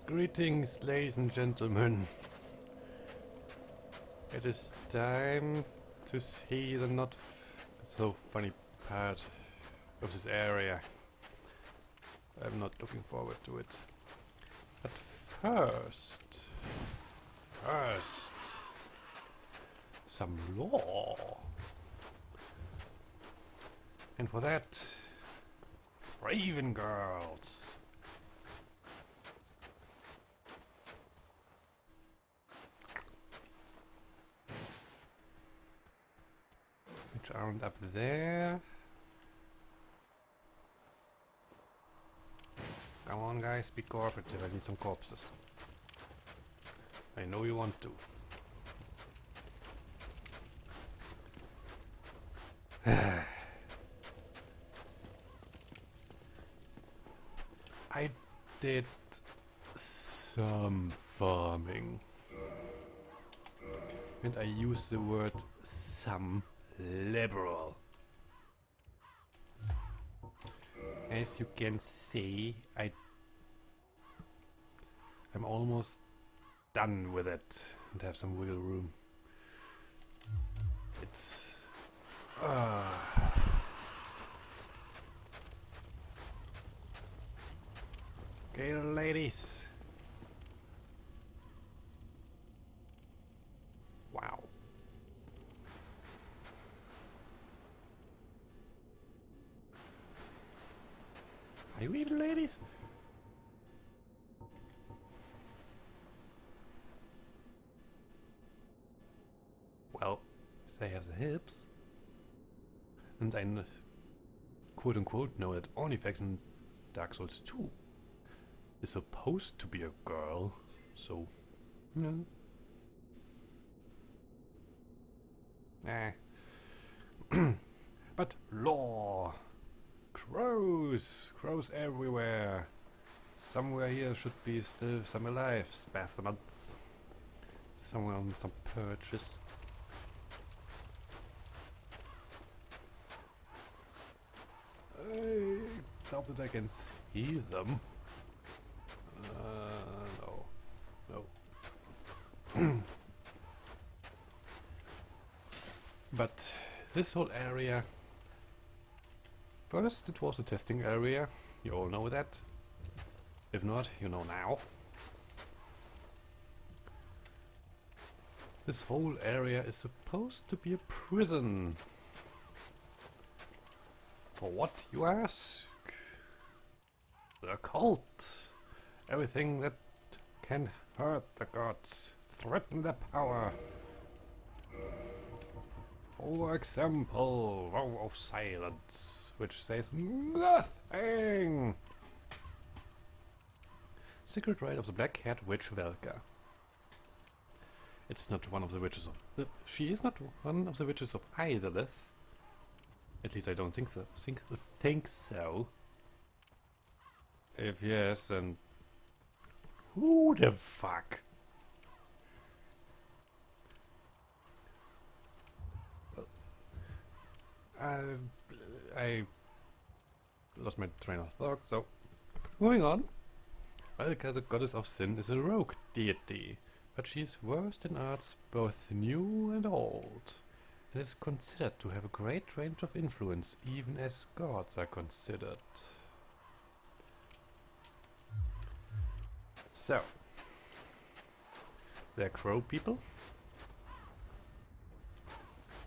Greetings, ladies and gentlemen. It is time to see the not so funny part of this area. I'm not looking forward to it. But first, some law. And for that, Raven girls. Which aren't up there. Come on guys, be cooperative, I need some corpses. I know you want to. I did some farming. And I use the word some liberal. As you can see, I'm almost done with it and have some wiggle room. It's okay, ladies. Wow. Are you even ladies? Well, they have the hips. And I quote-unquote know that Ornifex in Dark Souls 2 is supposed to be a girl, so... yeah. But law! Crows! Crows everywhere! Somewhere here should be still some alive specimens. Somewhere on some perches. I doubt that I can see them. No. But this whole area... First it was a testing area, you all know that. If not, you know now. This whole area is supposed to be a prison. For what, you ask? The cult. Everything that can hurt the gods, threaten their power. For example, Vow of Silence, which says nothing. Secret Rite of the Black-Haired Witch Velka. It's not one of the witches of... she is not one of the witches of Idolith. At least I don't think so. Think so. If yes, then... who the fuck? I lost my train of thought, so... moving on. Velka, the goddess of sin, is a rogue deity, but she is versed in arts both new and old, and is considered to have a great range of influence, even as gods are considered. So, there are crow people,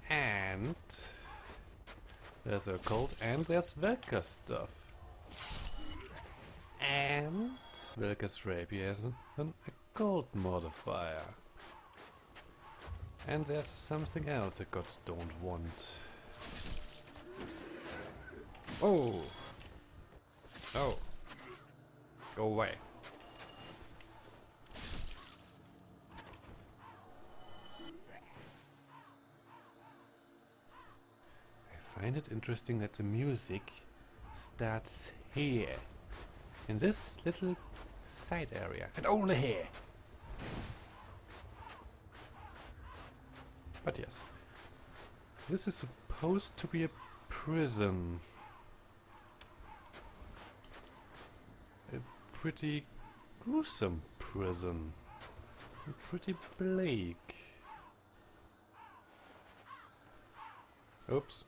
and there's a cult, and there's Velka stuff. And Velka's rapier has an occult modifier. And there's something else the gods don't want. Oh! Oh! Go away. I find it interesting that the music starts here. In this little side area. And only here. But yes. This is supposed to be a prison. A pretty gruesome prison. Pretty bleak. Oops.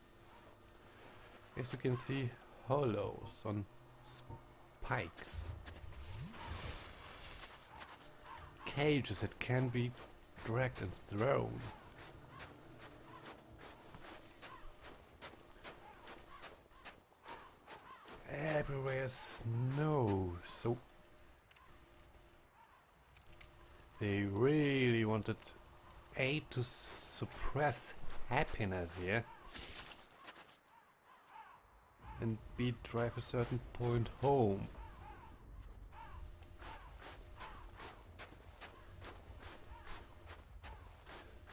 As you can see, hollows on spikes. Cages that can be dragged and thrown. Everywhere snow, so they really wanted A to suppress happiness here, and B drive a certain point home.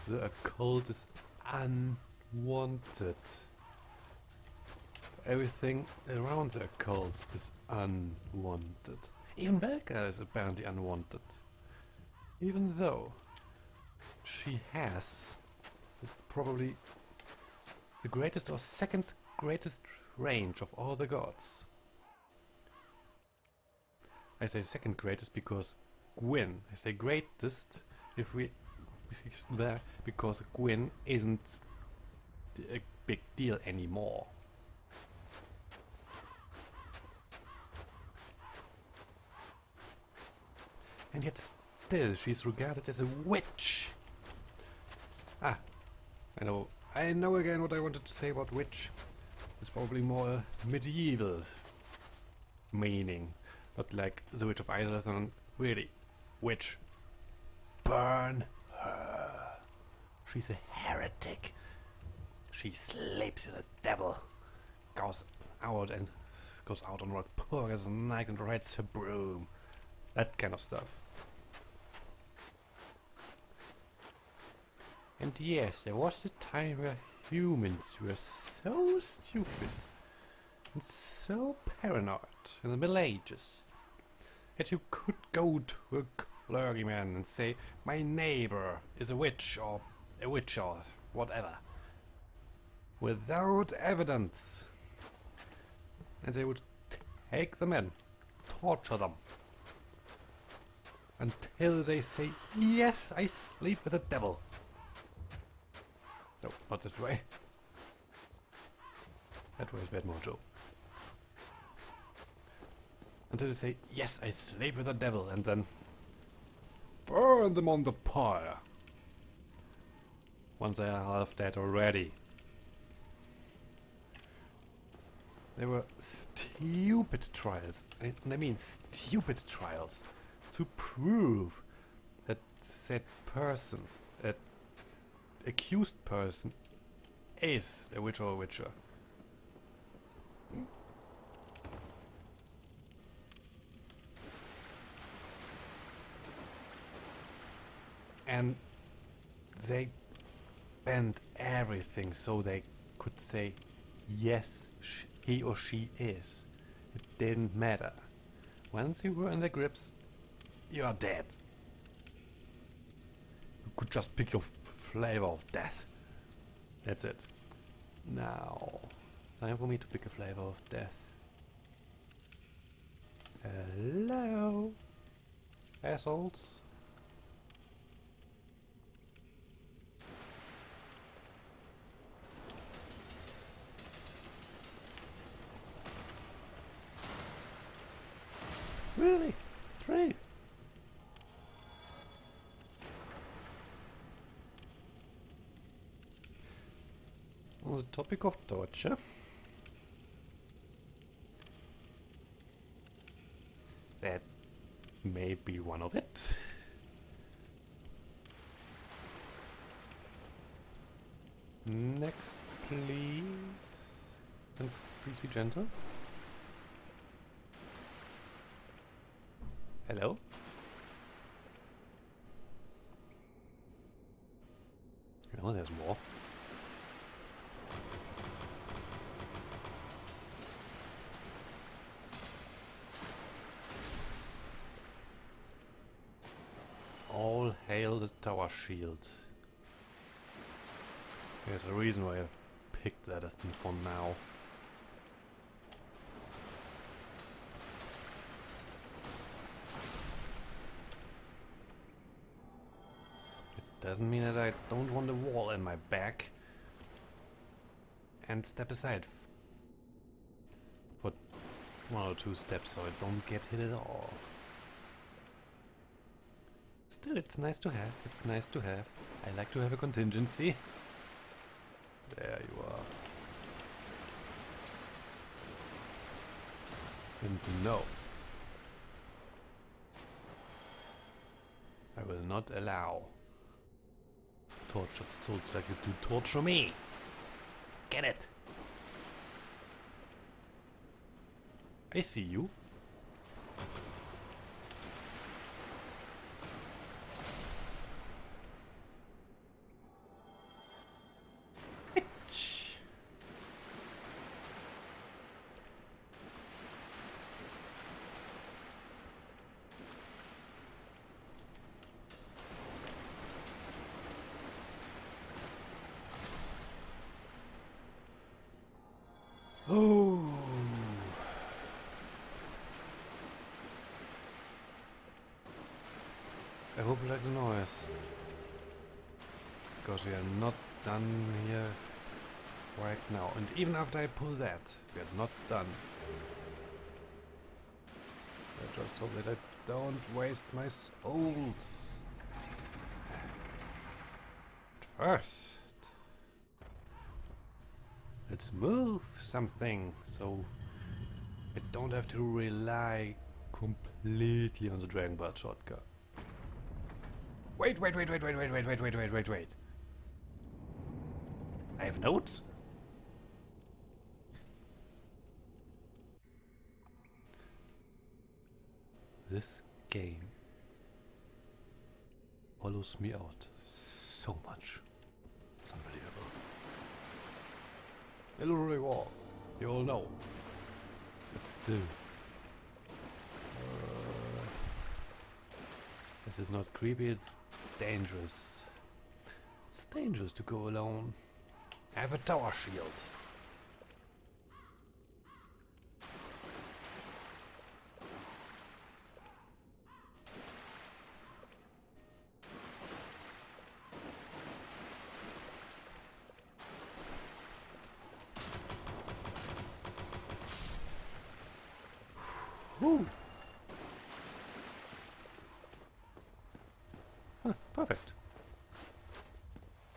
The occult is unwanted. Everything around the occult is unwanted. Even Velka is apparently unwanted. Even though she has probably the greatest or second greatest range of all the gods. I say second greatest because Gwyn. I say greatest if we there because Gwyn isn't a big deal anymore. And yet still she's regarded as a witch. Ah, I know again what I wanted to say about witch. It's probably more a medieval meaning, not like the Witch of Islington. Really, witch. Burn her. She's a heretic. She sleeps with the devil. Goes out on Walpurgis night and rides her broom. That kind of stuff. And yes, there was a time where humans were so stupid and so paranoid in the Middle Ages that you could go to a clergyman and say, my neighbor is a witch or whatever, without evidence. And they would take them in, torture them, until they say, yes, I sleep with the devil. No, not that way. That way is bad mojo. Until they say, yes, I sleep with the devil, and then burn them on the pyre. Once they are half dead already. There were stupid trials, and I mean stupid trials, to prove that said person, that accused person, is a witch or a witcher. And they bent everything so they could say, yes, he or she is. It didn't matter. Once you were in their grips, you are dead. You could just pick your flavor of death. That's it. Now, time for me to pick a flavor of death. Hello, assholes. Really? 3? On the topic of torture, that may be one of it. Next, please. And please be gentle. Hello? Oh, there's more. All hail the tower shield. There's a reason why I've picked that as for now. Doesn't mean that I don't want a wall in my back. And step aside for 1 or 2 steps so I don't get hit at all. Still, it's nice to have. It's nice to have. I like to have a contingency. There you are. And no. I will not allow tortured souls like you to torture me. Get it? I see you. Bitch. Oh. I hope you like the noise. Because we are not done here right now. And even after I pull that, we are not done. I just hope that I don't waste my souls. But first, let's move something so I don't have to rely completely on the Dragon Ball shotgun. Wait. I have notes? This game follows me out so much. It's unbelievable. Illusory wall, you all know. But still. This is not creepy, it's dangerous. It's dangerous to go alone. I have a tower shield. Whew. Huh, perfect.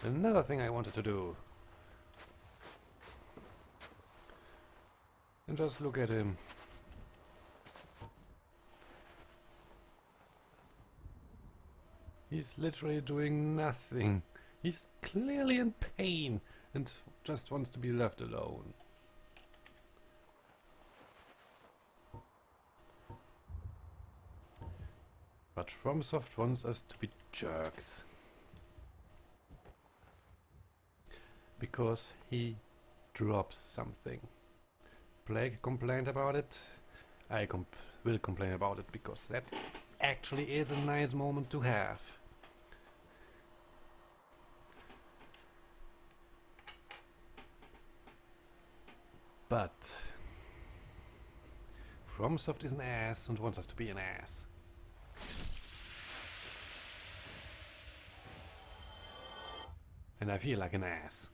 Another thing I wanted to do. And just look at him. He's literally doing nothing. He's clearly in pain and just wants to be left alone. But FromSoft wants us to be jerks. Because he drops something. Plague complained about it. I will complain about it because that actually is a nice moment to have. But FromSoft is an ass and wants us to be an ass. And I feel like an ass.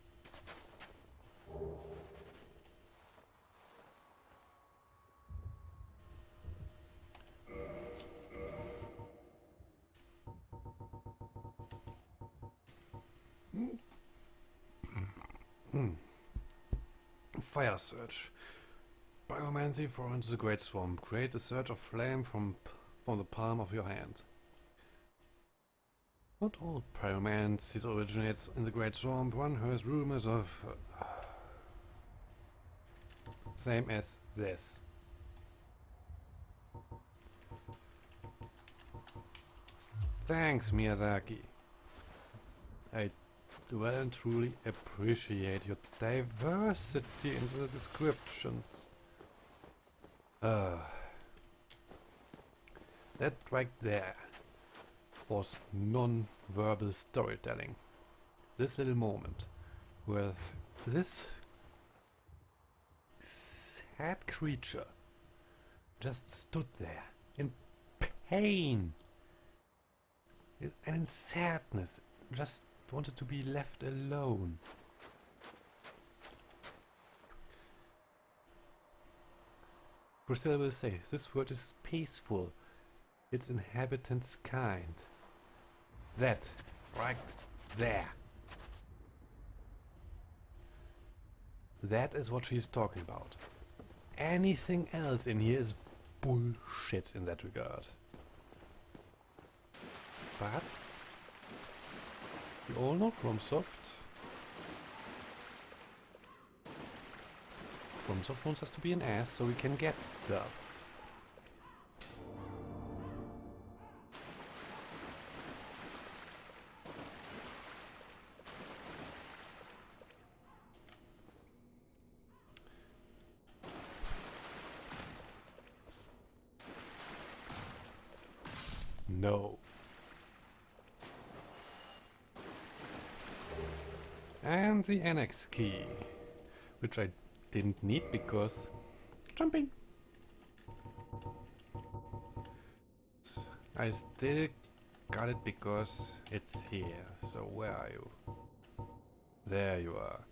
Fire Surge. Pyromancy for into the Great Swamp. Create a surge of flame from the palm of your hand. Not all pyromancy originates in the Great Swamp. One hears rumors of... same as this. Thanks, Miyazaki. I well and truly appreciate your diversity in the descriptions. That right there was non-verbal storytelling. This little moment where this sad creature just stood there in pain and in sadness, just wanted to be left alone. Priscilla will say, this world is peaceful. Its inhabitants kind. That, right there. That is what she's talking about. Anything else in here is bullshit in that regard. But we all know FromSoft. FromSoft wants us to be an ass so we can get stuff. No. And the annex key, which I didn't need because jumping. I still got it because it's here. So where are you? There you are.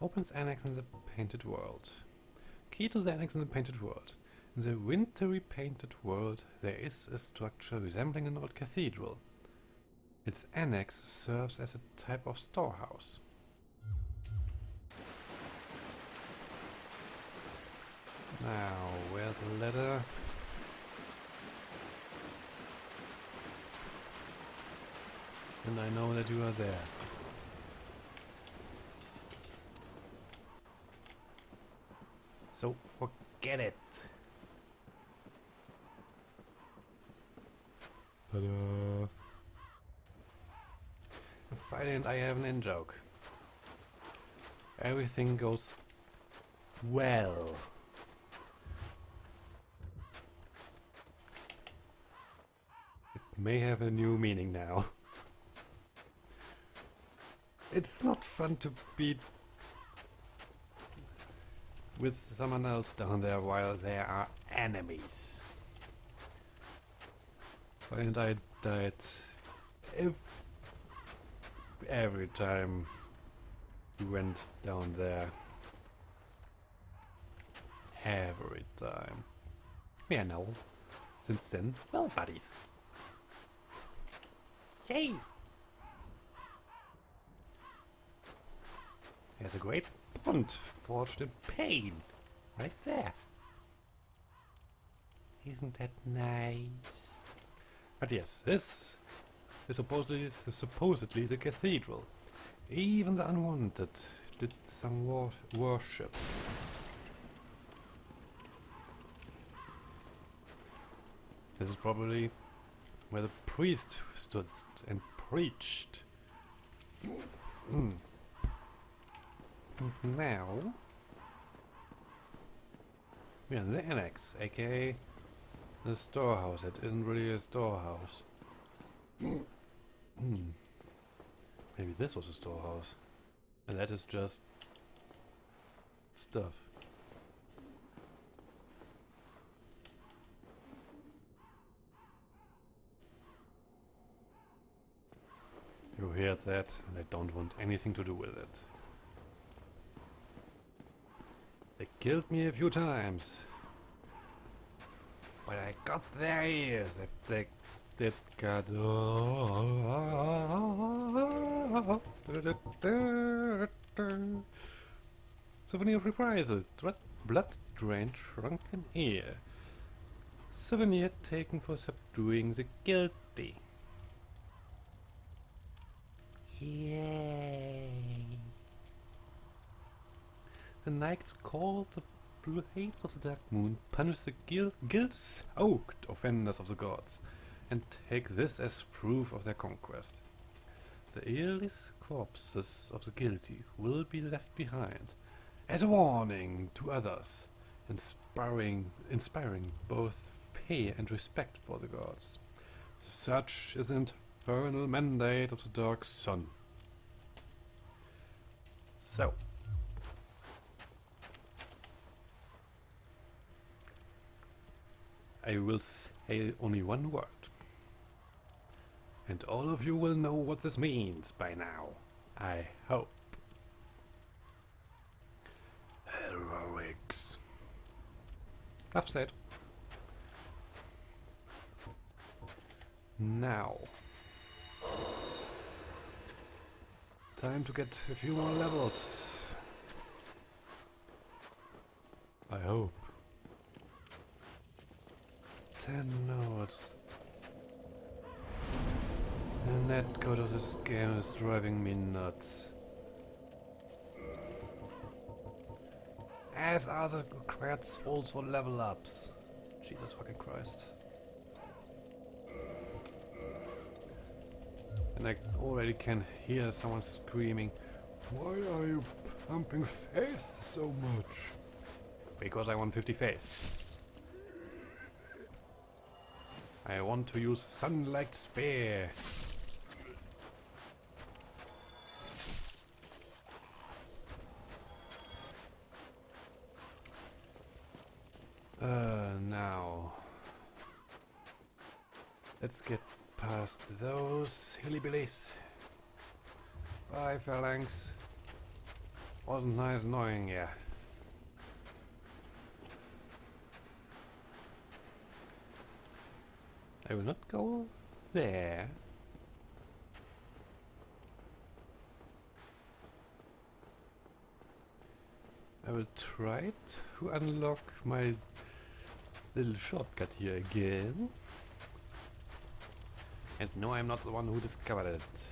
Opens annex in the painted world. Key to the annex in the painted world. In the wintry painted world there is a structure resembling an old cathedral. Its annex serves as a type of storehouse. Now, where's the letter? And I know that you are there. So forget it. Ta-da! Finally, and I have an in-joke. Everything goes well. It may have a new meaning now. It's not fun to be with someone else down there while there are enemies. And I died every time you went down there. Every time. Yeah, no. Since then, well, buddies. Yay! There's a great bond forged in pain. Right there. Isn't that nice? But yes, this is supposedly the cathedral. Even the unwanted did some worship. This is probably where the priest stood and preached. And now we are in the annex, aka the storehouse. It isn't really a storehouse. Maybe this was a storehouse. And that is just stuff. You hear that, and I don't want anything to do with it. They killed me a few times. But I got their ears. That got off. Souvenir of reprisal. Blood-drained shrunken ear. Souvenir taken for subduing the guilty. Yay. The knights called the blades of the dark moon punish the guilt-soaked offenders of the gods, and take this as proof of their conquest. The earless corpses of the guilty will be left behind, as a warning to others, inspiring both fear and respect for the gods. Such is the eternal mandate of the dark sun. So, I will say only one word. And all of you will know what this means by now. I hope. Heroics. Enough said. Now. Time to get a few more levels. I hope. 10 notes. The netcode of this game is driving me nuts. As are the required souls for level ups. Jesus fucking Christ. And I already can hear someone screaming, "Why are you pumping faith so much?" Because I want 50 faith. I want to use Sunlight Spear. Now. Let's get past those hillbillies. Bye, phalanx. Wasn't nice knowing ya. I will not go there. I will try to unlock my little shortcut here again. And no, I'm not the one who discovered it.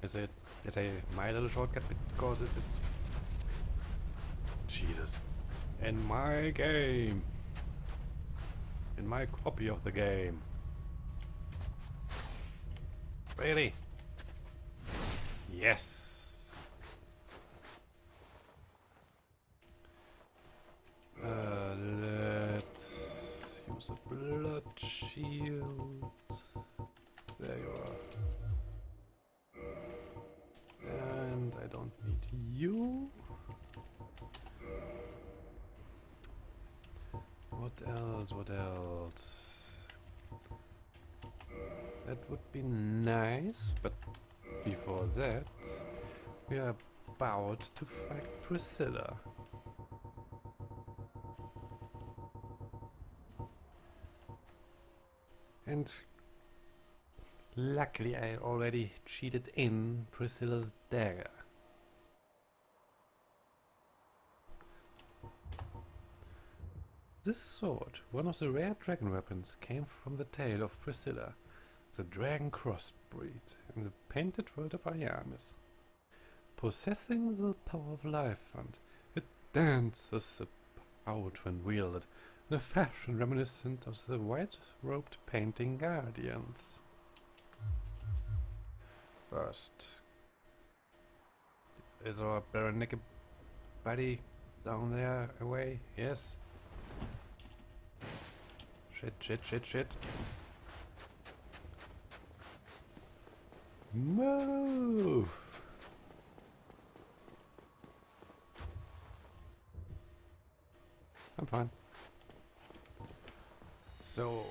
I say my little shortcut because it is... Jesus. In my game. In my copy of the game. Really? Yes. Let's use a blood shield. There you are. And I don't need you. What else? What else? That would be nice, but before that, we are about to fight Priscilla. And luckily I already cheated in Priscilla's dagger. This sword, one of the rare dragon weapons, came from the tale of Priscilla, the dragon crossbreed, in the painted world of Ayamis. Possessing the power of life, and it dances about when wielded, in a fashion reminiscent of the white-robed painting guardians. First, is our Baronica buddy down there away? Yes. Shit. Move! I'm fine. So,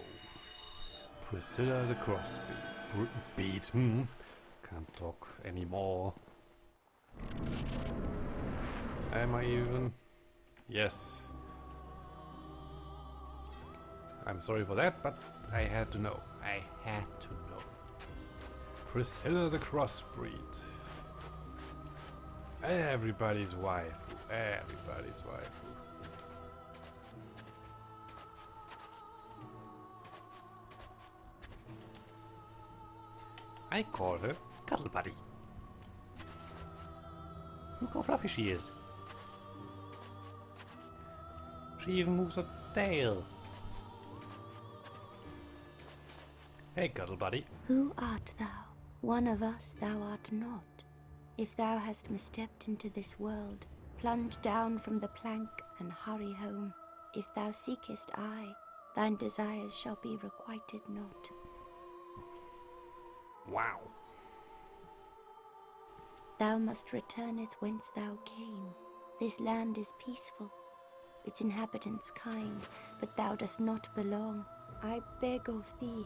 Priscilla the crossbeat. Can't talk anymore. Am I even? Yes. I'm sorry for that, but I had to know. Priscilla the crossbreed. Everybody's waifu. I call her Cuddle Buddy. Look how fluffy she is. She even moves her tail. Hey, Cuddle Buddy. Who art thou? One of us thou art not. If thou hast misstepped into this world, plunge down from the plank and hurry home. If thou seekest I, thine desires shall be requited not. Wow. Thou must returneth whence thou came. This land is peaceful, its inhabitants kind, but thou dost not belong. I beg of thee,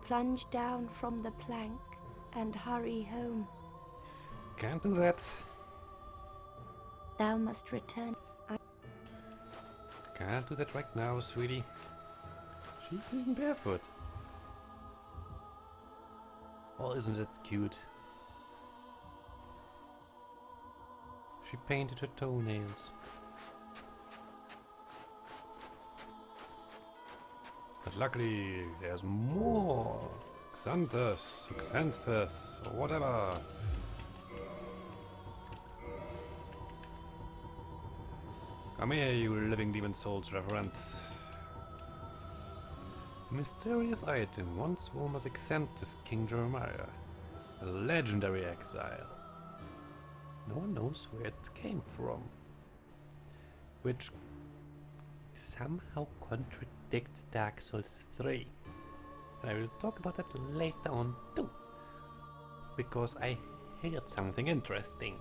Plunge down from the plank and hurry home. Can't do that. Thou must return. Can't do that right now, sweetie. She's even barefoot. Oh, isn't it cute? She painted her toenails. But luckily, there's more. Xanthus, Xanthus, or whatever. Come here, you living demon souls reverend. Mysterious item, once worn as Xanthus King Jeremiah. A legendary exile. No one knows where it came from. Which somehow contradicts Dark Souls 3. And I will talk about that later on too. Because I heard something interesting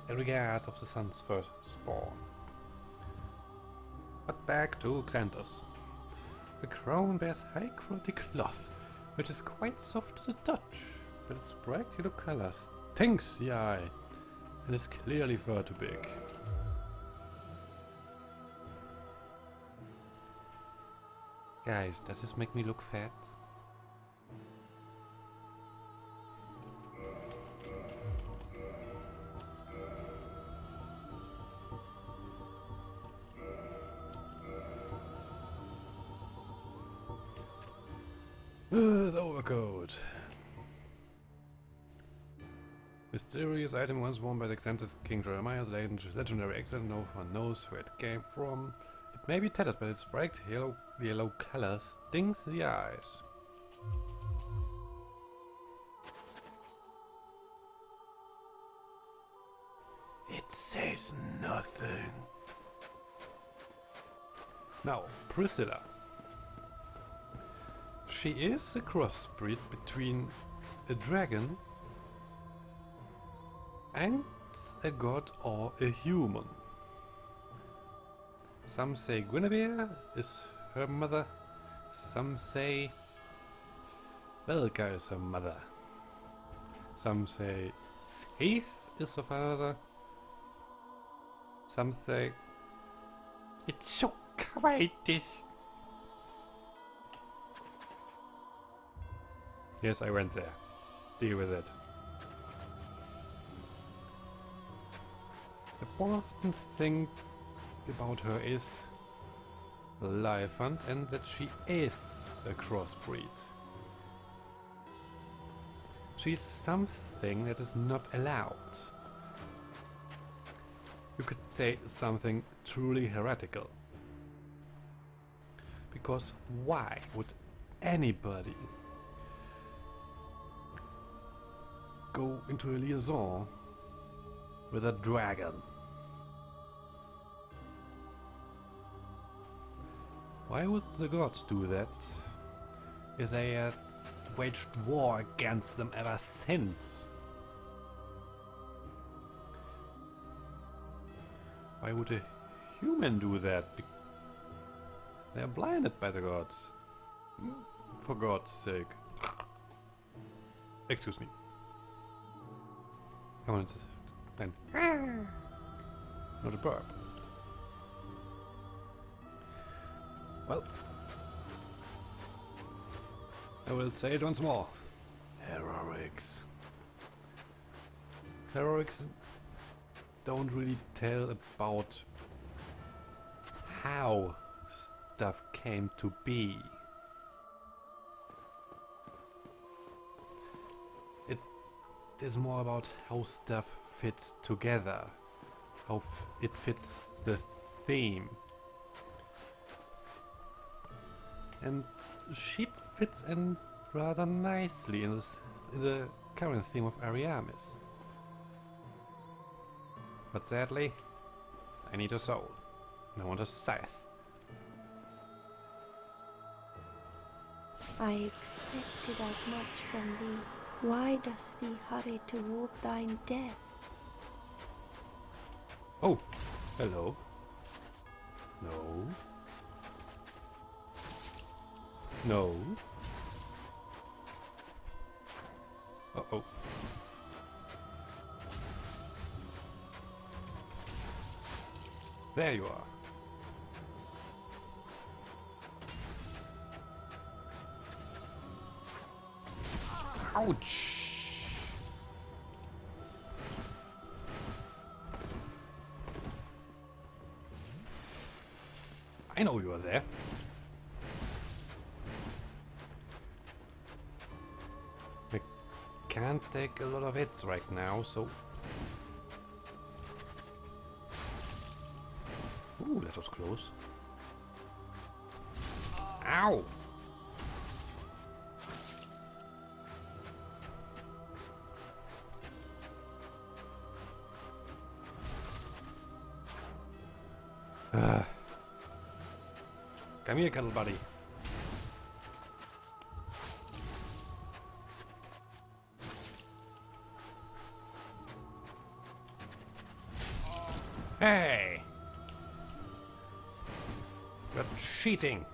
in regards of the sun's first spawn. But back to Xanthus. The crown bears high quality cloth, which is quite soft to the touch, but its bright yellow color stings the eye and is clearly far too big. Guys, does this make me look fat? The overcoat. Mysterious item once worn by the Xanthus King Jeremiah's legendary exile. No one knows where it came from. It may be tattered, but its bright yellow color stings the eyes. It says nothing. Now, Priscilla. She is a crossbreed between a dragon and a god or a human. Some say Guinevere is her mother, some say Velka is her mother, some say Seth is her father, some say it's so quiet this. Yes, I went there. Deal with it. The important thing about her is life hunt and that she is a crossbreed. She's something that is not allowed. You could say something truly heretical. Because why would anybody go into a liaison with a dragon? Why would the gods do that if they had waged war against them ever since? Why would a human do that? They are blinded by the gods. For God's sake. Excuse me. I want then. Not a burp. Well, I will say it once more. Heroics. Heroics don't really tell about how stuff came to be. It is more about how stuff fits together, how it fits the theme. And sheep fits in rather nicely in the current theme of Ariamis. But sadly, I need a soul. And I want a scythe. I expected as much from thee. Why dost thee hurry toward thine death? Oh, hello. No. No. Uh-oh. There you are. Ouch! I know you are there. I can't take a lot of hits right now, so... Ooh, that was close. Ow! Come here, cuddle buddy. Hey! You're cheating.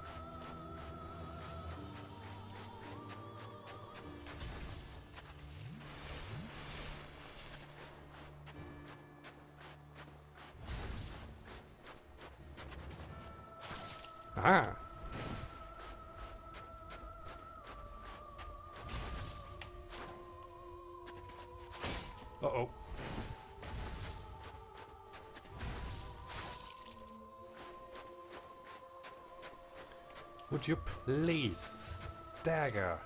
Aha! Uh-oh. Would you please stagger?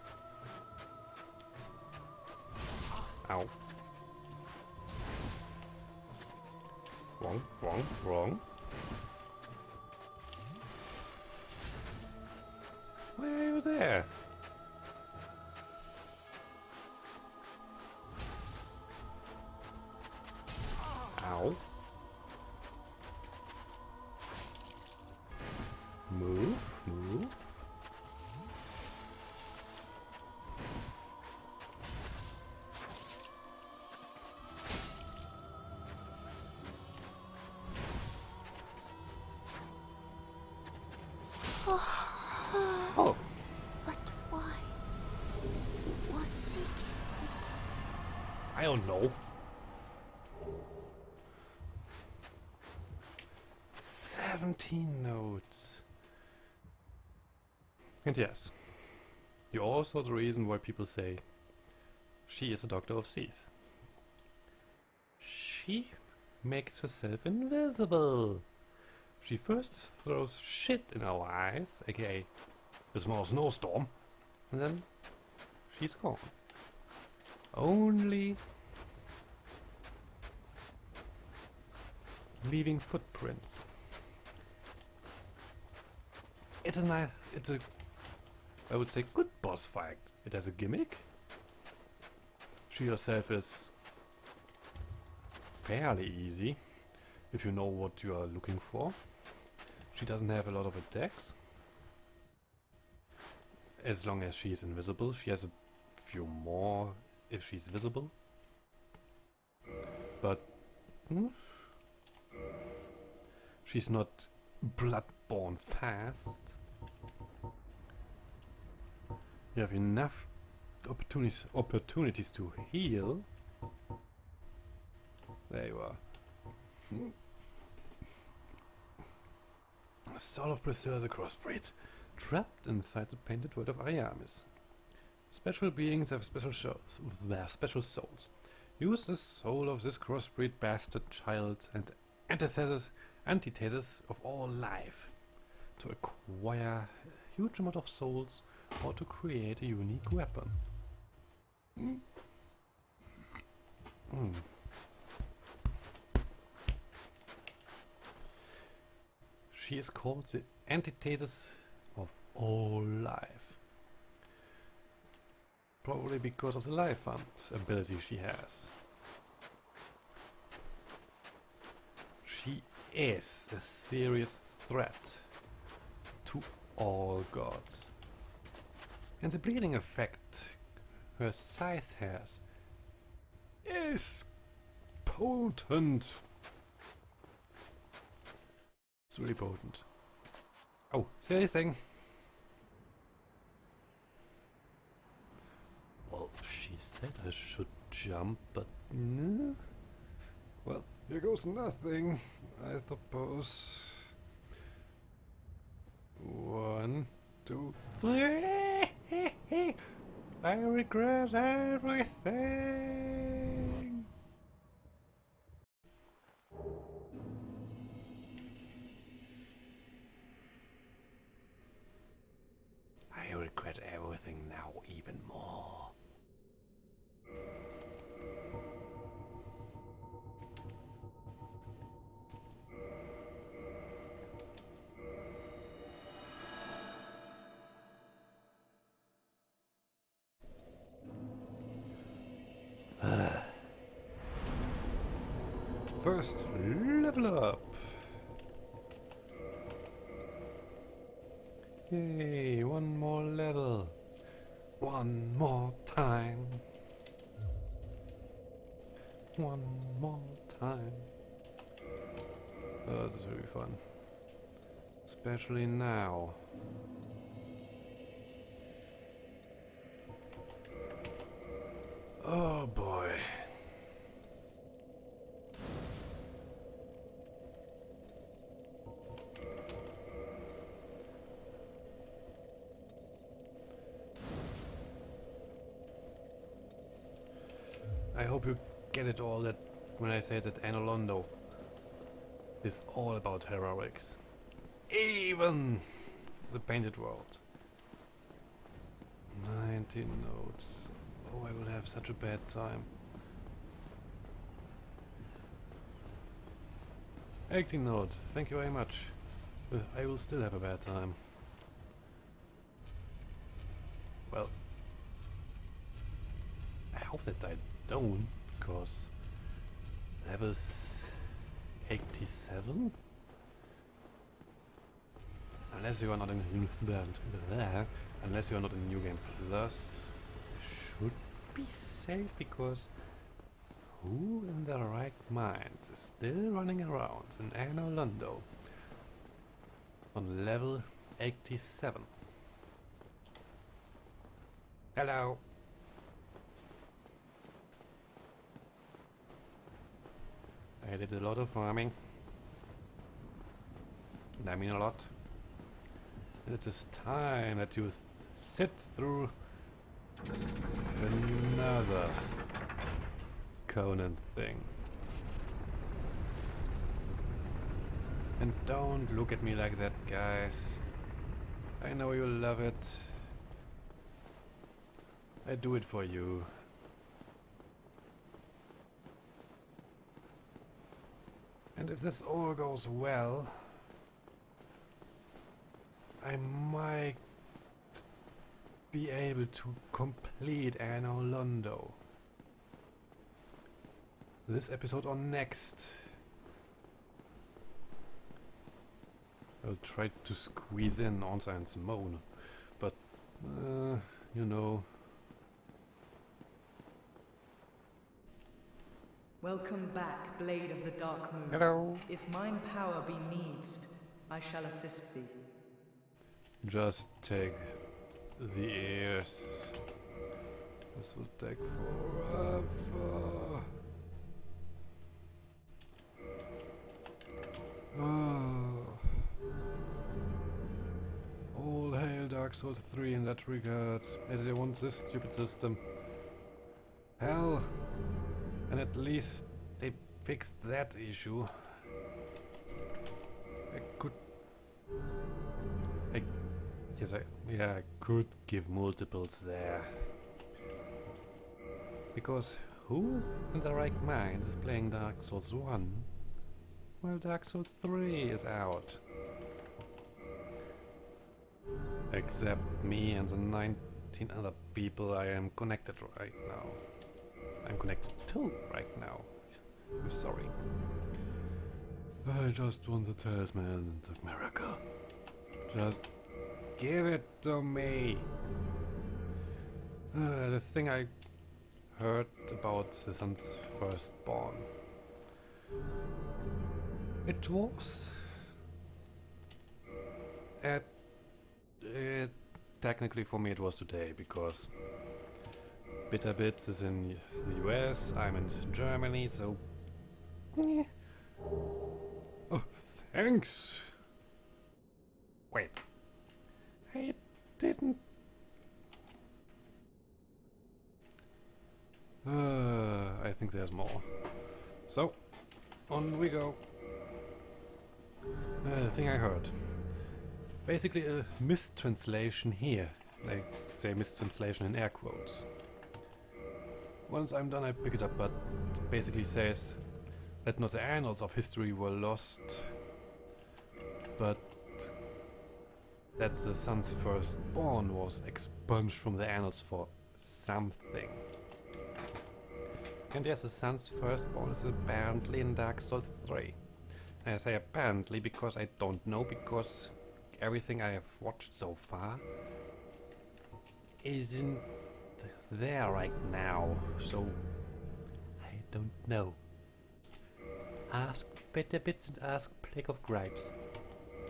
Ow. Wrong, wrong, wrong. Why are you there? Ow. Move, move. Oh. But why? What seeketh thee? I don't know. 17 notes. And yes, you're also the reason why people say she is a doctor of Seath. She makes herself invisible. She first throws shit in our eyes, aka a small snowstorm, and then she's gone. Only leaving footprints. It's a nice, I would say, good boss fight. It has a gimmick. She herself is fairly easy, if you know what you are looking for. She doesn't have a lot of attacks. As long as she is invisible. She has a few more if she's visible. But she's not bloodborne fast. You have enough opportunities to heal. There you are. The soul of Priscilla the Crossbreed, trapped inside the painted world of Ariamis. Special beings have special souls. Use the soul of this crossbreed bastard child and antithesis of all life to acquire a huge amount of souls or to create a unique weapon. She is called the antithesis of all life. Probably because of the life fund ability she has. She is a serious threat to all gods. And the bleeding effect her scythe has is potent. It's really potent. Oh, say anything. Well, she's said I should jump, but... Well, here goes nothing, I suppose. 1, 2, 3. I regret everything. I regret everything now even more. First, level up. Yay, one more level. One more time. One more time. Oh, this is really fun. Especially now. Oh boy. I hope you get it all that when I say that Anolondo is all about heroics. Even the painted world. 19 notes. Oh, I will have such a bad time. 18 notes. Thank you very much. I will still have a bad time. Well, I hope that I don't, because level's 87? Unless you are not in unless you are not in New Game Plus, I should be safe, because who in their right mind is still running around in Anolondo on level 87? Hello. I did a lot of farming, and I mean a lot. And it is time that you sit through another Conan thing. And don't look at me like that, guys. I know you love it. I do it for you. And if this all goes well, I might be able to complete Anolondo. This episode or next. I'll try to squeeze in Onsa and Simone, but, you know. Welcome back, Blade of the Dark Moon. Hello. If mine power be needst, I shall assist thee. Just take the ears. This will take forever. Oh. All hail Dark Souls 3 in that regard, as they want this stupid system. Hell. And at least they fixed that issue. I could give multiples there. Because who in their right mind is playing Dark Souls 1 while Dark Souls 3 is out? Except me and the 19 other people I am connected right now. I'm connected to right now. I'm sorry. I just want the talisman of miracle. Just give it to me. The thing I heard about the sun's firstborn. It was technically for me it was today, because Bitterbits is in the US, I'm in Germany, so... yeah. Oh, thanks! Wait. I didn't... I think there's more. So, on we go. The thing I heard. Basically a mistranslation here. I say mistranslation in air quotes. Once I'm done I pick it up, but it basically says that not the annals of history were lost, but that the son's firstborn was expunged from the annals for something. And yes, the son's firstborn is apparently in Dark Souls 3. I say apparently because I don't know, because everything I have watched so far isn't there right now, so I don't know. Ask Bitterbits and ask Plague of Gripes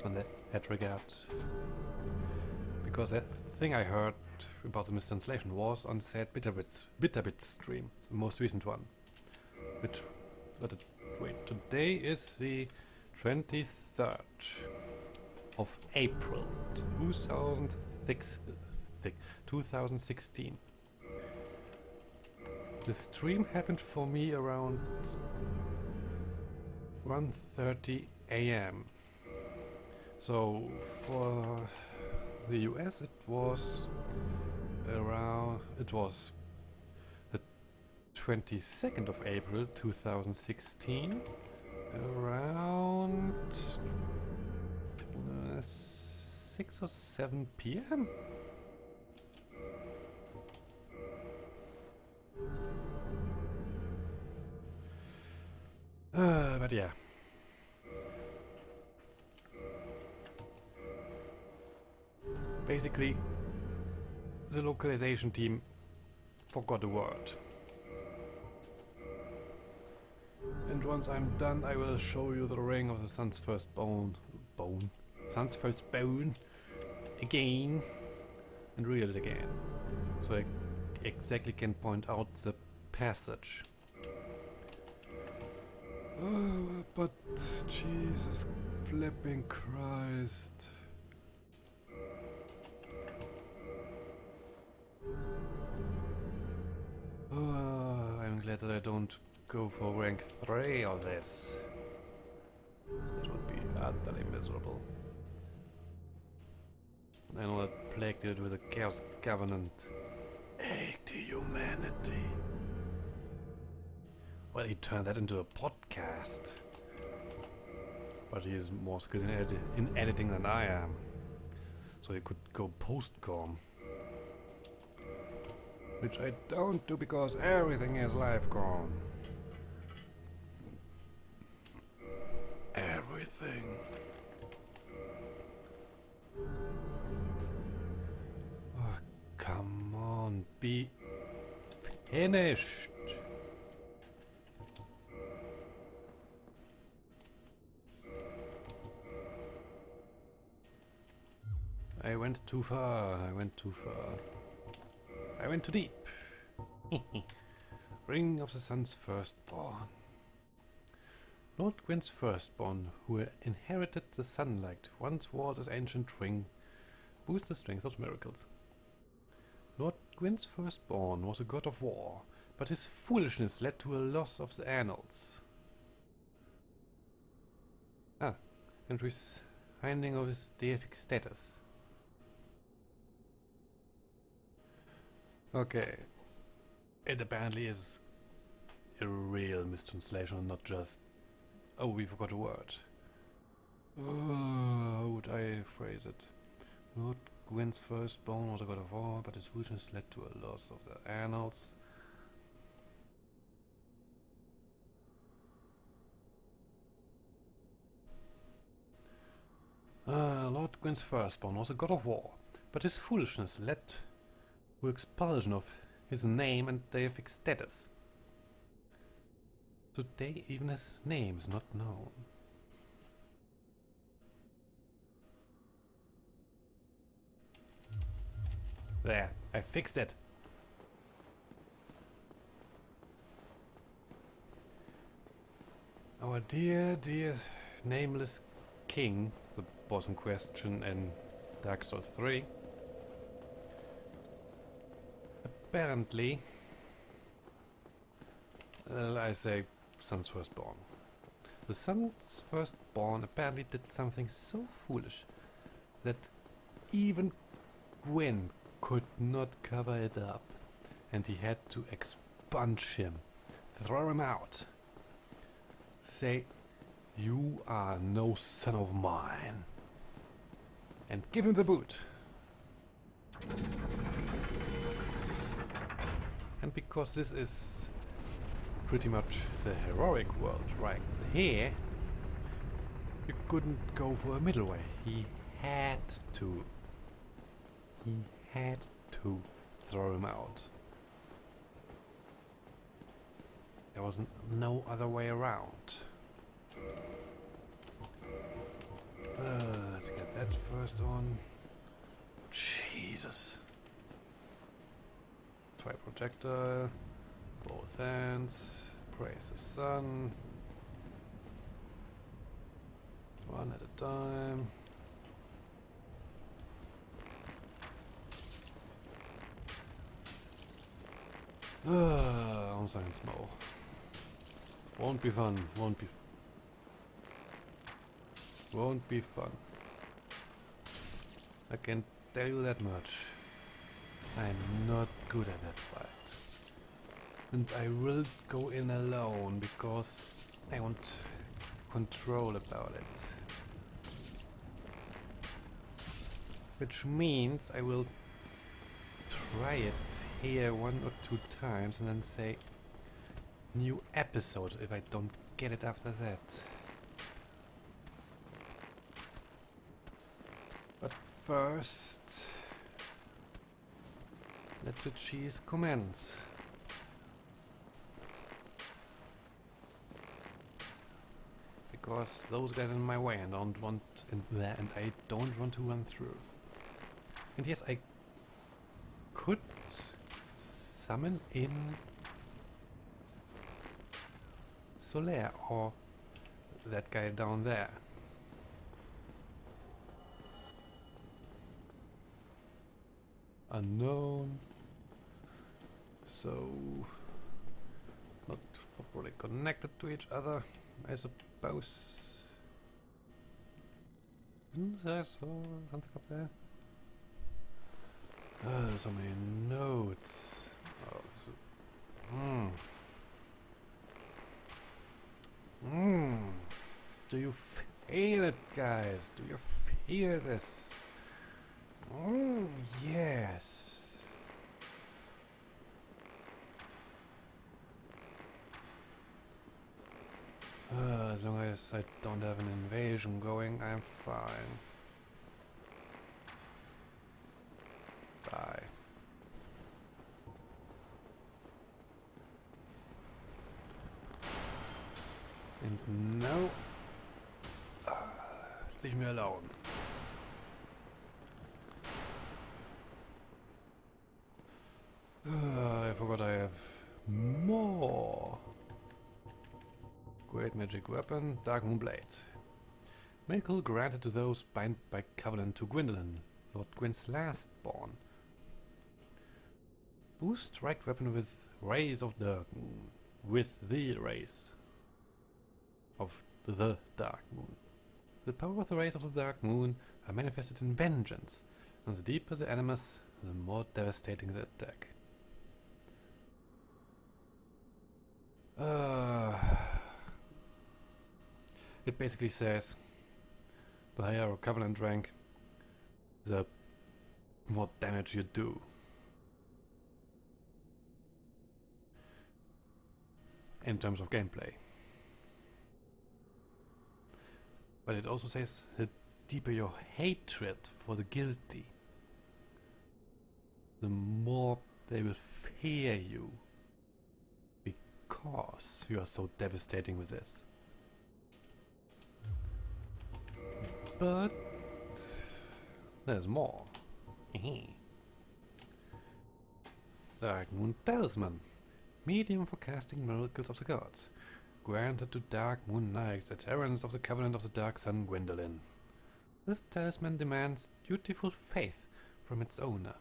on that regard. Because that thing I heard about the mistranslation was on said Bitterbits stream, the most recent one. Which, wait, today is the 23rd of April 2016. The stream happened for me around 1:30 AM. So for the US it was the 22nd of April 2016, around 6 or 7 PM. But yeah. Basically, the localization team forgot a word. And once I'm done, I will show you the ring of the son's firstborn again, and read it again, so I exactly can point out the passage. Oh, but Jesus flipping Christ. Oh, I'm glad that I don't go for rank 3 on this. It would be utterly miserable. I know that Plague did it with the Chaos Covenant. Ache to humanity. Well, he turned that into a podcast. But he is more skilled in editing than I am. So he could go post-com. Which I don't do because everything is live-com. Everything. Oh, come on, be finished. I went too far, I went too deep. Ring of the Sun's firstborn. Lord Gwyn's firstborn, who inherited the sunlight, once wore this ancient ring, boosts the strength of miracles. Lord Gwyn's firstborn was a god of war, but his foolishness led to a loss of the annals. And finding of his deific status. Okay. It apparently is a real mistranslation, not just, oh, we forgot a word. How would I phrase it? Lord Gwyn's firstborn was a god of war, but his foolishness led to a loss of the annals. Lord Gwyn's firstborn was a god of war, but his foolishness led to expulsion of his name and deific status. Today even his name is not known. There, I fixed it. Our dear, dear nameless king, the boss in question in Dark Souls 3, apparently, I say son's firstborn. The son's firstborn apparently did something so foolish that even Gwyn could not cover it up, and he had to expunge him, throw him out, say, "You are no son of mine," and give him the boot. And because this is pretty much the heroic world right here, you couldn't go for a middle way. He had to. He had to throw him out. There was no other way around. Let's get that first on. Jesus. Try projectile. Both hands. Praise the sun. One at a time. On science mo. Won't be fun. Won't be fun. I can tell you that much. I'm not good at that fight. And I will go in alone because I want control about it. Which means I will try it here 1 or 2 times and then say new episode if I don't get it after that. But first, let the cheese commence. Because those guys are in my way and I don't want to run through. And yes, I could summon in Solaire or that guy down there. Unknown. So not properly connected to each other, I suppose. I saw something up there. So many notes. Do you feel it, guys? Do you feel this? Yes. As long as I don't have an invasion going, I'm fine. Bye. And no. Leave me alone. I forgot I have more. Great magic weapon, Dark Moon Blade. Miracle granted to those bound by covenant to Gwendolyn, Lord Gwyn's last born. Boost strike weapon with rays of Dark Moon. With the rays of the Dark Moon. The power of the rays of the Dark Moon are manifested in vengeance, and the deeper the animus, the more devastating the attack. It basically says the higher your covenant rank, the more damage you do. In terms of gameplay. But it also says the deeper your hatred for the guilty, the more they will fear you. Because you are so devastating with this. But there's more. Dark Moon Talisman. Medium for casting miracles of the gods. granted to Dark Moon Knights, adherents of the Covenant of the Dark Sun, Gwendolyn. This talisman demands dutiful faith from its owner,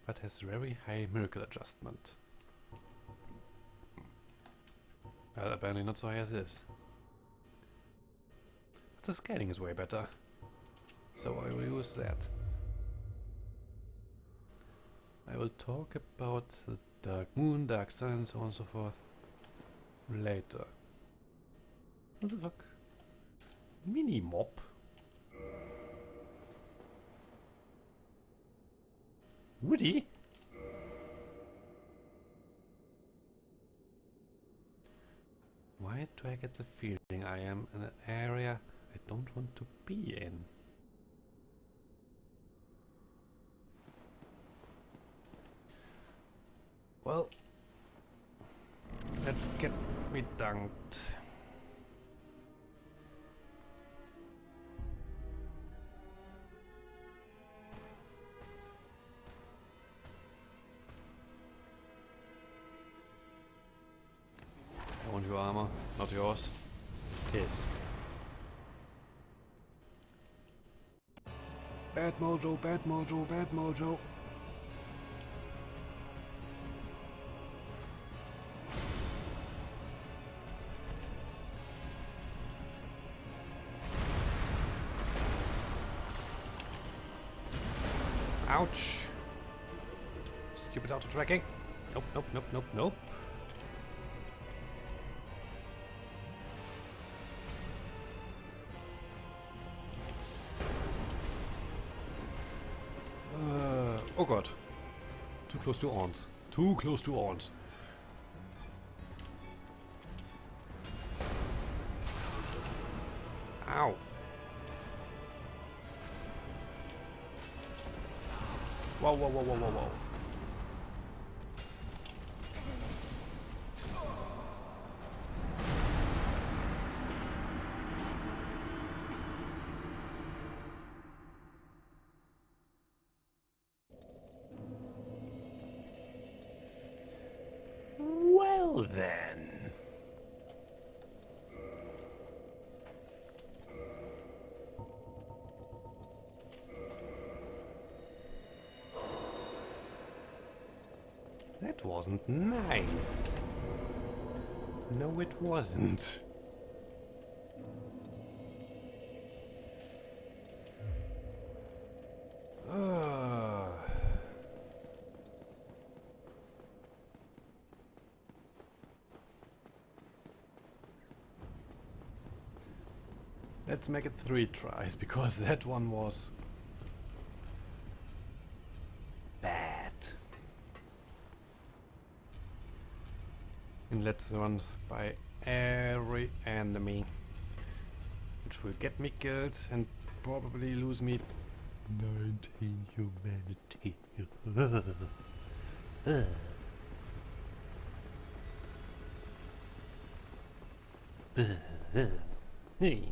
but has very high miracle adjustment. Well, apparently not so high as this. But the scaling is way better, so I will use that. I will talk about the Dark Moon, Dark Sun, and so on and so forth later. What the fuck? Mini-mop? Woody? Why do I get the feeling I am in an area I don't want to be in? Well, let's get me dunked. I want your armor, not yours. His. Bad mojo, bad mojo, bad mojo. Ouch! Stupid auto-tracking. Nope, nope, nope, nope, nope. Oh god. Too close to Orns. Too close to Orns. Ow. Whoa, whoa, whoa, whoa, whoa, whoa. Well then. That wasn't nice. No, it wasn't. Let's make it 3 tries, because that one was bad. And let's run by every enemy, which will get me killed and probably lose me 19 humanity. Hey.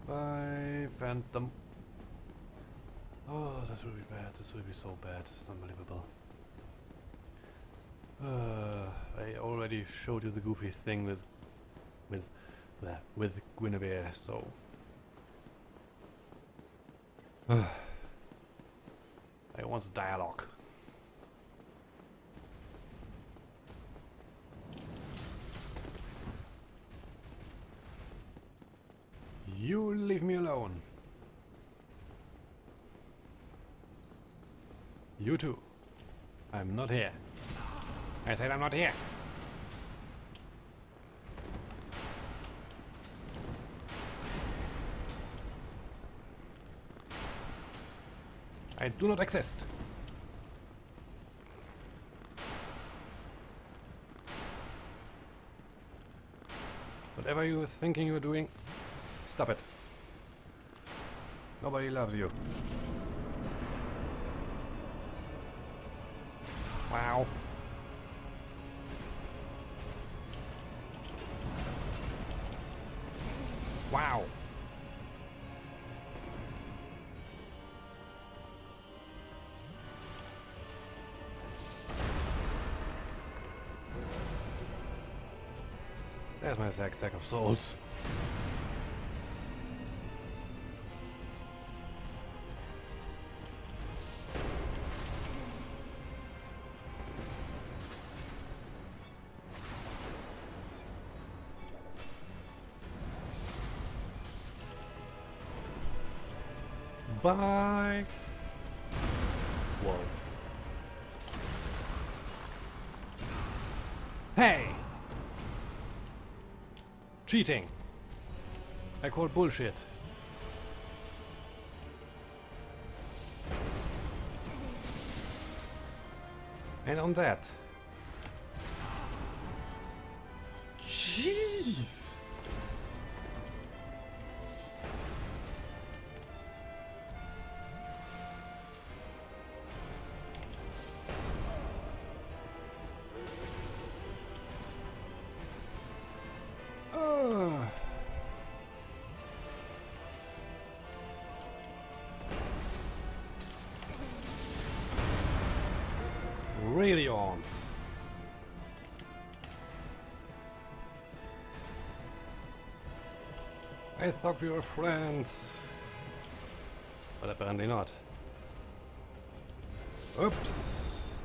Bye, Phantom. Oh, this will be bad. This will be so bad. It's unbelievable. I already showed you the goofy thing with Guinevere, so. I want a dialogue. You leave me alone. You too. I'm not here. I said I'm not here. I do not exist. Whatever you're thinking you're doing, stop it. Nobody loves you. Wow. Wow. There's my sack of souls. Bye. Whoa. Hey! Cheating. I call bullshit. And on that. Jeez. Really aren't. I thought we were friends, but apparently not. Oops.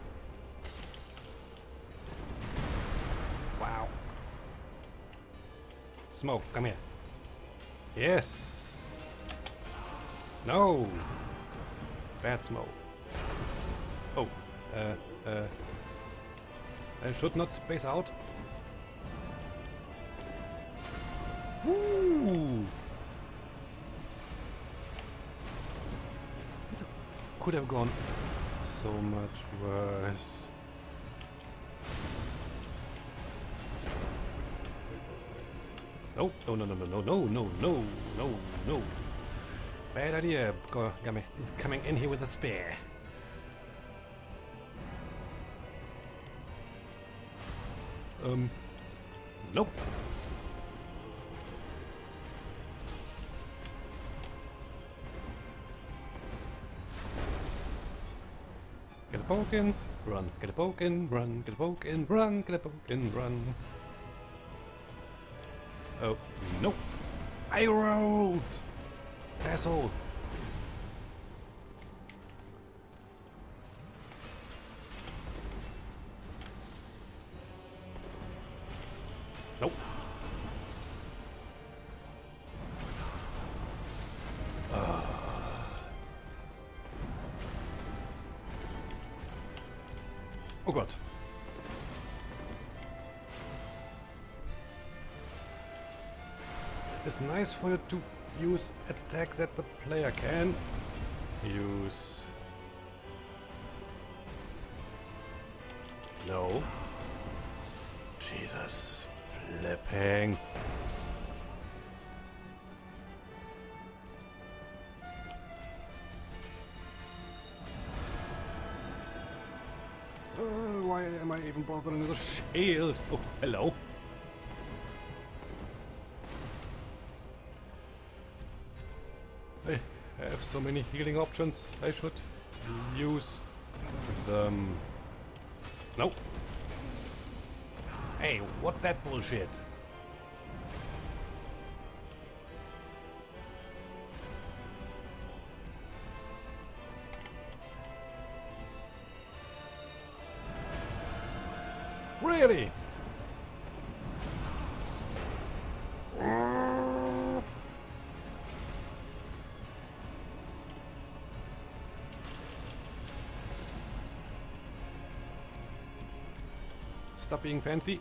Wow. Smoke, come here. Yes. No. Bad smoke. Oh. I should not space out. Woo! It could have gone so much worse. No, no, no, no, no, no, no, no, no, no. Bad idea, coming in here with a spear. Nope. Get a poke in, run. Get a poke in, run. Get a poke in, run. Get a poke in, run. Oh, nope. I rolled! Asshole. Nope. Oh God. It's nice for you to use attacks that the player can use. No. Jesus. Flipping. Why am I even bothering with a shield? Oh, hello. I have so many healing options. I should use them. Nope. Hey, what's that bullshit? Really? Stop being fancy.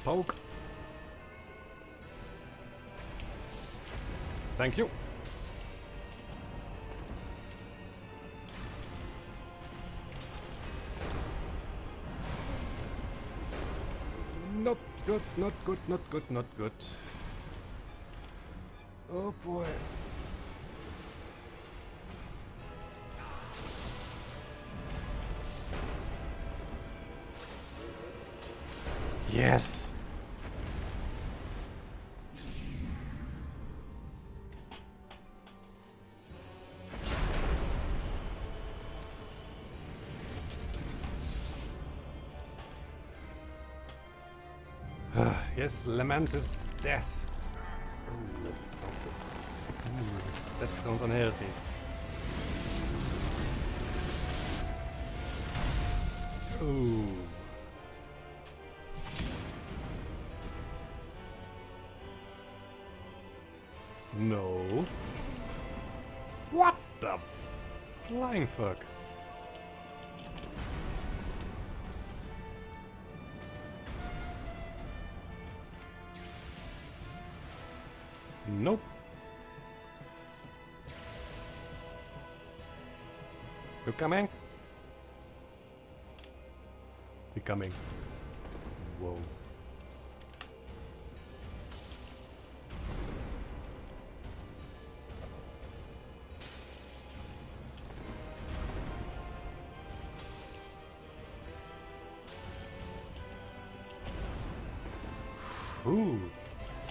Poke. Thank you. Not good, not good, not good, not good. Oh boy. Yes. Yes, lament his death. Oh, that sounds unhealthy. Oh. No. What the flying fuck? Nope. You coming? You coming? Whoa. Ooh.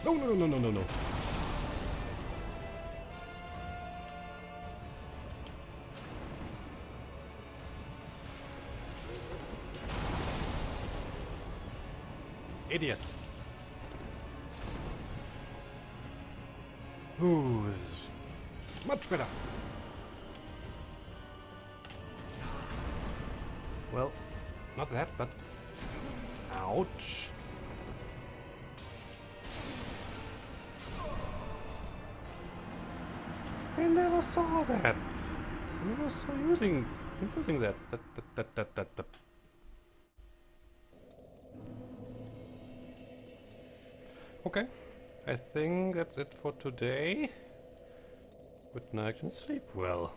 No, no, no, no, no, no. Idiot. Ooh, this is much better. Well, not that, but... Ouch. I never saw that. I never saw him using that. That. Okay, I think that's it for today. Good night and sleep well.